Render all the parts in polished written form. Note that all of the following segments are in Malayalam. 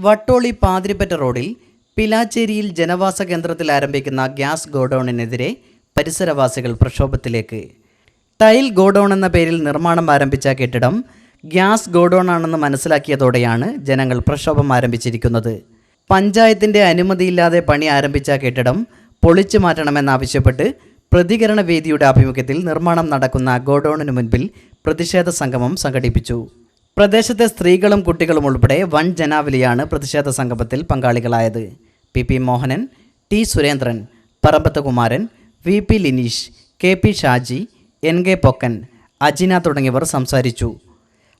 വട്ടോളി പാതിരിപ്പറ്റ റോഡിൽ പിലാച്ചേരിയിൽ ജനവാസ കേന്ദ്രത്തിൽ ആരംഭിക്കുന്ന ഗ്യാസ് ഗോഡൌണിനെതിരെ പരിസരവാസികൾ പ്രക്ഷോഭത്തിലേക്ക്. ടൈൽ ഗോഡൌൺ എന്ന പേരിൽ നിർമ്മാണം ആരംഭിച്ച കെട്ടിടം ഗ്യാസ് ഗോഡൌൺ ആണെന്ന് മനസ്സിലാക്കിയതോടെയാണ് ജനങ്ങൾ പ്രക്ഷോഭം ആരംഭിച്ചിരിക്കുന്നത്. പഞ്ചായത്തിൻ്റെ അനുമതിയില്ലാതെ പണി ആരംഭിച്ച കെട്ടിടം പൊളിച്ചു മാറ്റണമെന്നാവശ്യപ്പെട്ട് പ്രതികരണ വേദിയുടെ ആഭിമുഖ്യത്തിൽ നിർമ്മാണം നടക്കുന്ന ഗോഡൌണിന് മുൻപിൽ പ്രതിഷേധ സംഗമം സംഘടിപ്പിച്ചു. പ്രദേശത്തെ സ്ത്രീകളും കുട്ടികളും ഉൾപ്പെടെ വൻ ജനാവലിയാണ് പ്രതിഷേധ സംഗമത്തിൽ പങ്കാളികളായത്. P Mohanan, T Surendran, Parambath Kumaran, VP Lineesh, KP Shaji, NK Pokkan, Ajina തുടങ്ങിയവർ സംസാരിച്ചു.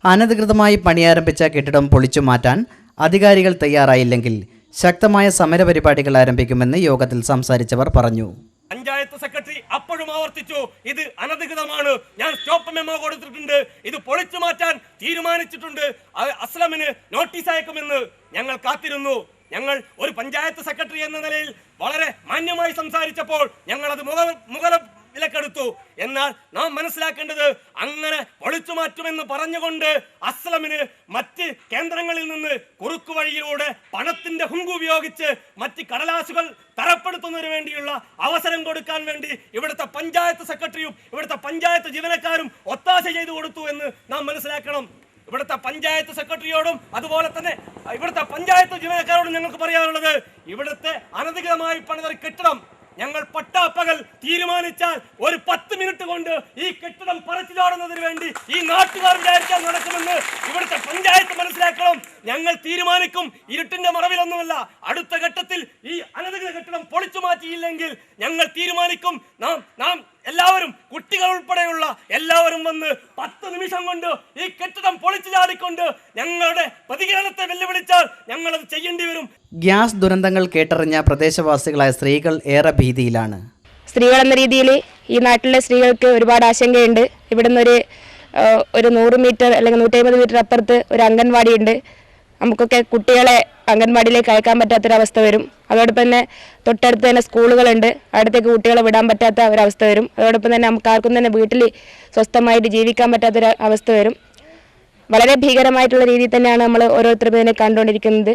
അനധികൃതമായി പണിയാരംഭിച്ച കെട്ടിടം പൊളിച്ചു മാറ്റാൻ അധികാരികൾ തയ്യാറായില്ലെങ്കിൽ ശക്തമായ സമരപരിപാടികൾ ആരംഭിക്കുമെന്ന് യോഗത്തിൽ സംസാരിച്ചവർ പറഞ്ഞു. പഞ്ചായത്ത് സെക്രട്ടറി അപ്പോഴും ആവർത്തിച്ചു, ഇത് അനധികൃതമാണ്, ഞാൻ സ്റ്റോപ്പ് മെമ്മോ കൊടുത്തിട്ടുണ്ട്, ഇത് പൊളിച്ചു മാറ്റാൻ തീരുമാനിച്ചിട്ടുണ്ട്, അസ്ലമിന് നോട്ടീസ് അയക്കുമെന്ന്. ഞങ്ങൾ കാത്തിരുന്നു. ഞങ്ങൾ ഒരു പഞ്ചായത്ത് സെക്രട്ടറി എന്ന നിലയിൽ വളരെ മാന്യമായി സംസാരിച്ചപ്പോൾ ഞങ്ങൾ അത് വിലക്കെടുത്തു. എന്നാൽ നാം മനസ്സിലാക്കേണ്ടത്, അങ്ങനെ പൊളിച്ചു മാറ്റുമെന്ന് പറഞ്ഞുകൊണ്ട് അസ്ലമിന് മറ്റ് കേന്ദ്രങ്ങളിൽ നിന്ന് കുറുക്കു വഴിയിലൂടെ പണത്തിന്റെ ഹുങ്ക് ഉപയോഗിച്ച് മറ്റ് കടലാസുകൾ തരപ്പെടുത്തുന്നതിന് വേണ്ടിയുള്ള അവസരം കൊടുക്കാൻ വേണ്ടി ഇവിടുത്തെ പഞ്ചായത്ത് സെക്രട്ടറിയും ഇവിടുത്തെ പഞ്ചായത്ത് ജീവനക്കാരും ഒത്താശ ചെയ്തു കൊടുത്തു എന്ന് നാം മനസ്സിലാക്കണം. ഇവിടുത്തെ പഞ്ചായത്ത് സെക്രട്ടറിയോടും അതുപോലെ തന്നെ ഇവിടുത്തെ പഞ്ചായത്ത് ജീവനക്കാരോടും ഞങ്ങൾക്ക് പറയാനുള്ളത്, ഇവിടുത്തെ അനധികൃതമായി പണിത കെട്ടിടം ഞങ്ങൾ പട്ടാപ്പകൽ തീരുമാനിച്ചാൽ ഒരു 10 മിനിറ്റ് കൊണ്ട് ഈ കെട്ടിടം പറിച്ചിടാടുന്നതിന് വേണ്ടി ഈ നാട്ടുകാർ വിചാരിക്കാൻ നടക്കുമെന്ന് ഇവിടുത്തെ പഞ്ചായത്ത് മനസ്സിലാക്കണം. ഞങ്ങൾ തീരുമാനിക്കും, ഇരുട്ടിന്റെ മറവിലൊന്നുമല്ല. അടുത്ത ഘട്ടത്തിൽ ഈ അനധികൃത കെട്ടിടം പൊളിച്ചു മാറ്റിയില്ലെങ്കിൽ ഞങ്ങൾ തീരുമാനിക്കും, നാം എല്ലാവരും, കുട്ടികൾ ഉൾപ്പെടെയുള്ള എല്ലാവരും വന്ന് 10 നിമിഷം കൊണ്ട് ഈ കെട്ടിടം പൊളിച്ചു ചാടിക്കൊണ്ട് ഞങ്ങളുടെ പ്രതികരണത്തെ വെല്ലുവിളിച്ചാൽ ഞങ്ങൾ അത് ചെയ്യേണ്ടി വരും. ഗ്യാസ് ദുരന്തങ്ങൾ കേട്ടറിഞ്ഞ പ്രദേശവാസികളായ സ്ത്രീകൾ ഏറെ ഭീതിയിലാണ്. സ്ത്രീകൾ എന്ന രീതിയിൽ ഈ നാട്ടിലെ സ്ത്രീകൾക്ക് ഒരുപാട് ആശങ്കയുണ്ട്. ഇവിടുന്ന് ഒരു 100 മീറ്റർ അല്ലെങ്കിൽ 150 മീറ്റർ അപ്പുറത്ത് ഒരു അംഗൻവാടിയുണ്ട്. നമുക്കൊക്കെ കുട്ടികളെ അംഗൻവാടിയിലേക്ക് അയക്കാൻ പറ്റാത്തൊരവസ്ഥ വരും. അതോടൊപ്പം തന്നെ തൊട്ടടുത്ത് തന്നെ സ്കൂളുകളുണ്ട്, അടുത്തേക്ക് കുട്ടികളെ വിടാൻ പറ്റാത്ത ഒരവസ്ഥ വരും. അതോടൊപ്പം തന്നെ നമുക്ക് ആർക്കും തന്നെ വീട്ടിൽ സ്വസ്ഥമായിട്ട് ജീവിക്കാൻ പറ്റാത്തൊരു അവസ്ഥ വരും. വളരെ ഭീകരമായിട്ടുള്ള രീതിയിൽ തന്നെയാണ് നമ്മൾ ഓരോരുത്തരും ഇതിനെ കണ്ടുകൊണ്ടിരിക്കുന്നത്.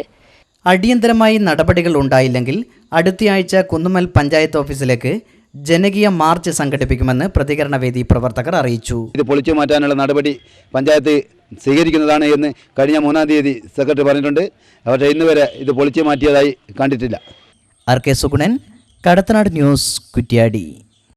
അടിയന്തരമായി നടപടികൾ ഉണ്ടായില്ലെങ്കിൽ അടുത്തയാഴ്ച കുന്നുമ്മൽ പഞ്ചായത്ത് ഓഫീസിലേക്ക് ജനകീയ മാർച്ച് സംഘടിപ്പിക്കുമെന്ന് പ്രതികരണ വേദി പ്രവർത്തകർ അറിയിച്ചു. ഇത് പൊളിച്ചു മാറ്റാനുള്ള നടപടി പഞ്ചായത്ത് സ്വീകരിക്കുന്നതാണ് എന്ന് കഴിഞ്ഞ 3-ാം തീയതി സെക്രട്ടറി പറഞ്ഞിട്ടുണ്ട്. പക്ഷേ ഇന്ന് വരെ ഇത് പൊളിച്ചു മാറ്റിയതായി കണ്ടിട്ടില്ല. RK Sugunan, Kadathanad news, Kuttiadi.